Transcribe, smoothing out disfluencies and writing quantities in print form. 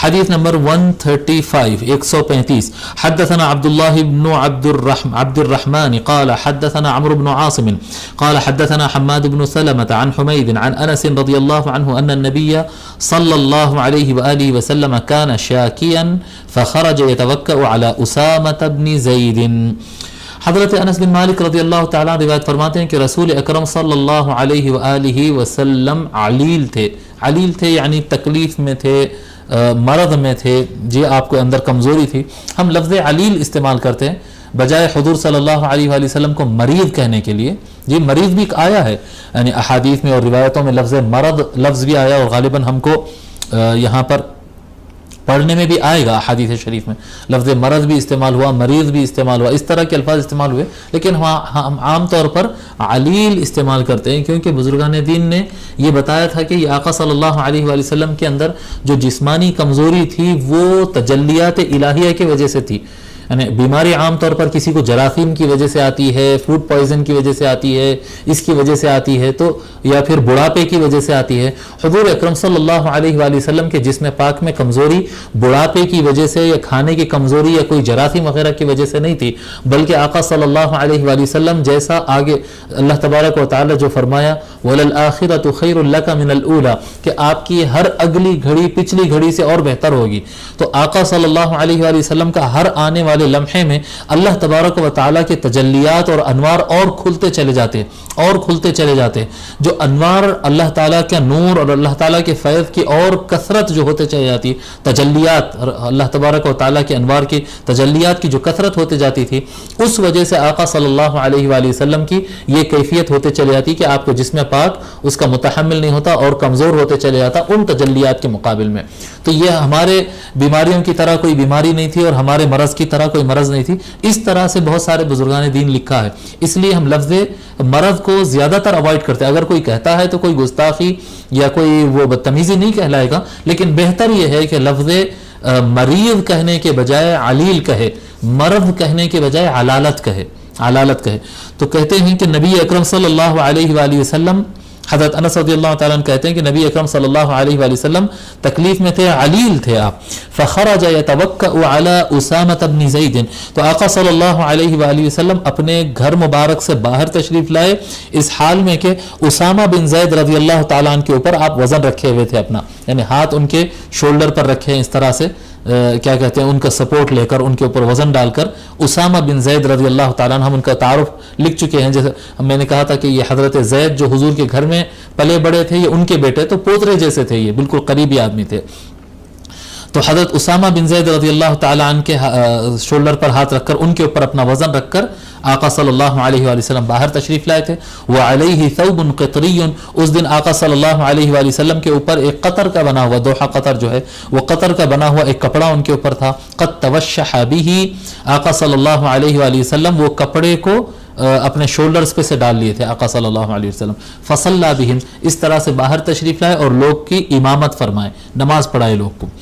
حدیث نمبر 135 حدثنا عبد الله بن عبد الرحمن قال حدثنا عمرو بن عاصم قال حدثنا حماد بن سلمة عن حميد عن أنس رضي الله عنه أن النبي صلى الله عليه وآله وسلم كان شاكيا فخرج يتوكأ على أسامة بن زيد. حضرت انس بن مالک رضی اللہ تعالیٰ روایت فرماتے ہیں کہ رسول اکرم صلی اللہ علیہ وآلہ وسلم علیل تھے یعنی تکلیف میں تھے، مرض میں تھے، جی آپ کو اندر کمزوری تھی. ہم لفظ علیل استعمال کرتے ہیں بجائے حضور صلی اللہ علیہ وآلہ وسلم کو مریض کہنے کے لیے. جی مریض بھی آیا ہے، یعنی احادیث میں اور روایتوں میں لفظ مرض لفظ بھی آیا، اور غالباً ہم کو یہاں پر پڑھنے میں بھی آئے گا احادیث شریف میں لفظ مرض بھی استعمال ہوا، مریض بھی استعمال ہوا، اس طرح کے الفاظ استعمال ہوئے، لیکن ہم عام طور پر علیل استعمال کرتے ہیں کیونکہ بزرگان دین نے یہ بتایا تھا کہ یہ آقا صلی اللہ علیہ وآلہ وسلم کے اندر جو جسمانی کمزوری تھی وہ تجلیات الہیہ کی وجہ سے تھی. یعنی بیماری عام طور پر کسی کو جراثیم کی وجہ سے آتی ہے، فوڈ پوائزن کی وجہ سے آتی ہے، اس کی وجہ سے آتی ہے تو یا پھر بڑھاپے کی وجہ سے آتی ہے. حضور اکرم صلی اللہ علیہ وآلہ وسلم کے جسم پاک میں کمزوری بڑھاپے کی وجہ سے یا کھانے کی کمزوری یا کوئی جراثیم وغیرہ کی وجہ سے نہیں تھی، بلکہ آقا صلی اللہ علیہ وآلہ وسلم جیسا آگے اللہ تبارک و تعالی جو فرمایا وَلَلْآخِرَةُ خَيْرٌ لَكَ مِنَ الْأُولَى کہ آپ کی ہر اگلی گھڑی پچھلی گھڑی سے اور بہتر ہوگی. تو آقا صلی اللہ علیہ وآلہ وسلم کا ہر آنے والے لمحے میں اللہ تبارک و تعالیٰ کے تجلیات اور انوار اور کھلتے چلے جاتے. جو انوار اللہ تعالیٰ کا نور اور اللہ تعالیٰ کے فیض کی اور کثرت جو ہوتے چلے جاتی، تجلیات اللہ تبارک و تعالیٰ کے انوار کی تجلیات کی جو کثرت ہوتے جاتی تھی، اس وجہ سے آقا صلی اللہ علیہ وآلہ وسلم کی یہ کیفیت ہوتے چلے جاتی کہ آپ کو جسم پاک اس کا متحمل نہیں ہوتا اور کمزور ہوتے چلے جاتا ان تجلیات کے مقابل میں. تو یہ ہمارے بیماریوں کی طرح کوئی بیماری نہیں تھی اور ہمارے مرض کی طرح کوئی مرض نہیں تھی. اس طرح سے بہت سارے بزرگان دین لکھا ہے، اس لیے ہم لفظ مرض کو زیادہ تر اوائڈ کرتے ہیں. اگر کوئی کہتا ہے تو کوئی گستاخی یا کوئی وہ بدتمیزی نہیں کہلائے گا، لیکن بہتر یہ ہے کہ لفظ مریض کہنے کے بجائے علیل کہے، مرض کہنے کے بجائے علالت کہے. تو کہتے ہیں کہ نبی اکرم صلی اللہ علیہ وآلہ وسلم، حضرت انس رضی اللہ تعالیٰ عنہ کہتے ہیں کہ نبی اکرم صلی اللہ علیہ وآلہ وسلم تکلیف میں تھے، علیل تھے آپ. فخرج يتوکأ علی اسامہ بن زید تو آقا صلی اللہ علیہ وآلہ وسلم اپنے گھر مبارک سے باہر تشریف لائے اس حال میں کہ اسامہ بن زید رضی اللہ تعالیٰ عنہ کے اوپر آپ وزن رکھے ہوئے تھے اپنا، یعنی ہاتھ ان کے شولڈر پر رکھے ہیں اس طرح سے، کیا کہتے ہیں ان کا سپورٹ لے کر ان کے اوپر وزن ڈال کر. اسامہ بن زید رضی اللہ تعالیٰ عنہ ہم ان کا تعارف لکھ چکے ہیں، جیسے میں نے کہا تھا کہ یہ حضرت زید جو حضور کے گھر میں پلے بڑے تھے، یہ ان کے بیٹے تو پوترے جیسے تھے، یہ بالکل قریبی آدمی تھے. تو حضرت اسامہ بن زید رضی اللہ تعالیٰ عنہ کے شولڈر پر ہاتھ رکھ کر ان کے اوپر اپنا وزن رکھ کر آقا صلی اللہ علیہ وآلہ وسلم باہر تشریف لائے تھے. وعلیہ ثوب قطری اس دن آقا صلی اللہ علیہ وآلہ وسلم کے اوپر ایک قطر کا بنا ہوا، دوحہ قطر جو ہے وہ قطر کا بنا ہوا ایک کپڑا ان کے اوپر تھا. قد توشح به آقا صلی اللہ علیہ وآلہ وسلم وہ کپڑے کو اپنے شولڈرز پہ سے ڈال لیے تھے آقا صلی اللہ علیہ وسلم. فصلی بہم اس طرح سے باہر تشریف لائے اور لوگ کی امامت فرمائے، نماز پڑھائے لوگ کو.